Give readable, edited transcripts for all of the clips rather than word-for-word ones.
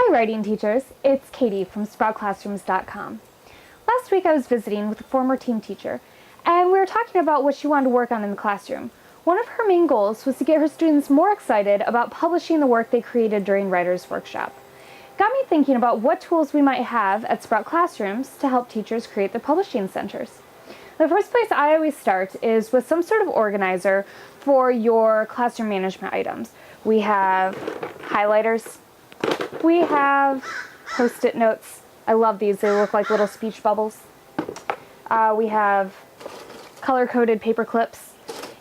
Hi writing teachers, it's Katie from SproutClassrooms.com. Last week I was visiting with a former team teacher and we were talking about what she wanted to work on in the classroom. One of her main goals was to get her students more excited about publishing the work they created during Writer's Workshop. It got me thinking about what tools we might have at Sprout Classrooms to help teachers create their publishing centers. The first place I always start is with some sort of organizer for your classroom management items. We have highlighters. We have Post-it notes. I love these. They look like little speech bubbles. We have color-coded paper clips.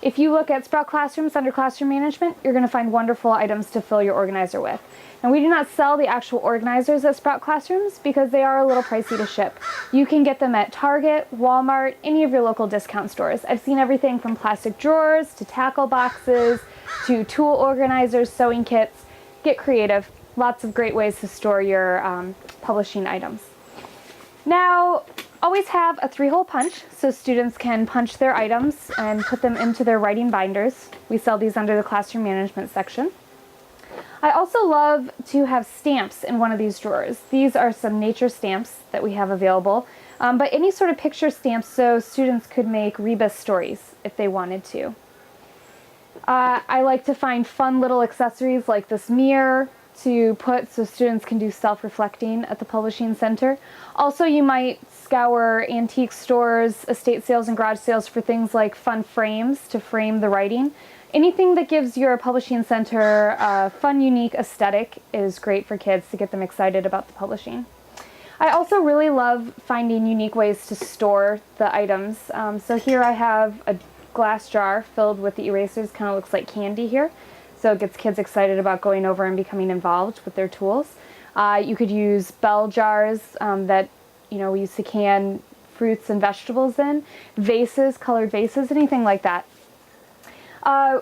If you look at Sprout Classrooms under Classroom Management, you're going to find wonderful items to fill your organizer with. And we do not sell the actual organizers at Sprout Classrooms because they are a little pricey to ship. You can get them at Target, Walmart, any of your local discount stores. I've seen everything from plastic drawers to tackle boxes to tool organizers, sewing kits. Get creative. Lots of great ways to store your publishing items. Now, always have a 3-hole punch so students can punch their items and put them into their writing binders. We sell these under the classroom management section. I also love to have stamps in one of these drawers. These are some nature stamps that we have available, but any sort of picture stamps so students could make rebus stories if they wanted to. I like to find fun little accessories like this mirror to put so students can do self-reflecting at the publishing center. Also, you might scour antique stores, estate sales, and garage sales for things like fun frames to frame the writing. Anything that gives your publishing center a fun, unique aesthetic is great for kids to get them excited about the publishing. I also really love finding unique ways to store the items. So here I have a glass jar filled with the erasers, kind of looks like candy here. So it gets kids excited about going over and becoming involved with their tools. You could use bell jars that we used to can fruits and vegetables in, vases, colored vases, anything like that.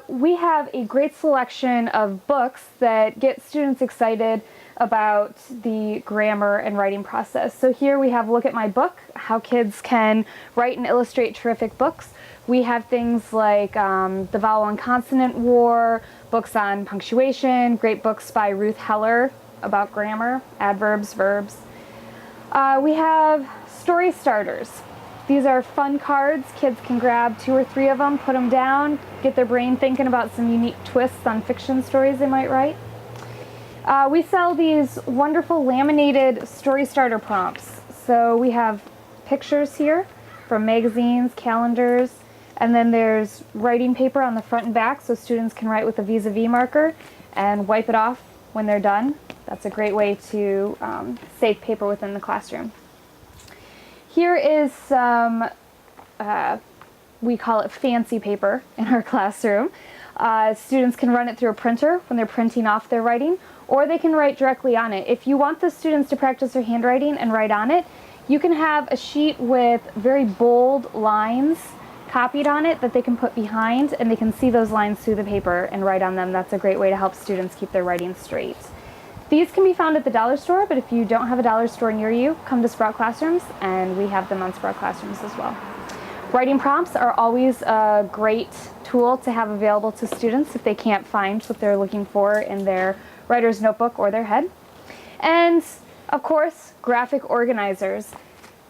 We have a great selection of books that get students excited about the grammar and writing process. So here we have Look at My Book, how kids can write and illustrate terrific books. We have things like The Vowel and Consonant War, books on punctuation, great books by Ruth Heller about grammar, adverbs, verbs. We have story starters. These are fun cards. Kids can grab 2 or 3 of them, put them down, get their brain thinking about some unique twists on fiction stories they might write. We sell these wonderful laminated story starter prompts. So we have pictures here from magazines, calendars, and then there's writing paper on the front and back so students can write with a vis-a-vis marker and wipe it off when they're done. That's a great way to save paper within the classroom. Here is some, we call it fancy paper in our classroom. Students can run it through a printer when they're printing off their writing, or they can write directly on it. If you want the students to practice their handwriting and write on it, you can have a sheet with very bold lines copied on it that they can put behind, and they can see those lines through the paper and write on them. That's a great way to help students keep their writing straight. These can be found at the dollar store, but if you don't have a dollar store near you, come to Sprout Classrooms, and we have them on Sprout Classrooms as well. Writing prompts are always a great tool to have available to students if they can't find what they're looking for in their writer's notebook or their head. And, of course, graphic organizers.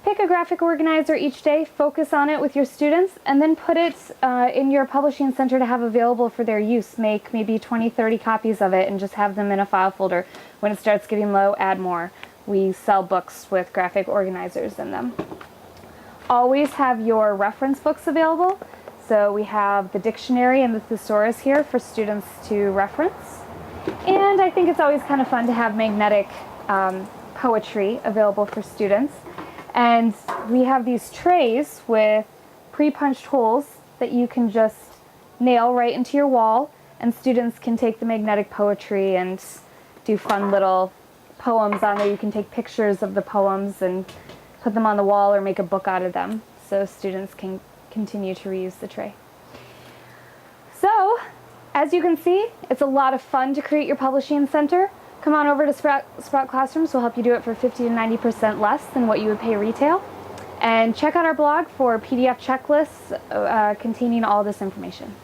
Pick a graphic organizer each day, focus on it with your students, and then put it in your publishing center to have available for their use. Make maybe 20, 30 copies of it and just have them in a file folder. When it starts getting low, add more. We sell books with graphic organizers in them. Always have your reference books available. So we have the dictionary and the thesaurus here for students to reference. And I think it's always kind of fun to have magnetic poetry available for students. And we have these trays with pre-punched holes that you can just nail right into your wall, and students can take the magnetic poetry and do fun little poems on there. You can take pictures of the poems and put them on the wall or make a book out of them so students can continue to reuse the tray. So, as you can see, it's a lot of fun to create your publishing center. Come on over to Sprout Classrooms. We'll help you do it for 50 to 90% less than what you would pay retail. And check out our blog for PDF checklists containing all this information.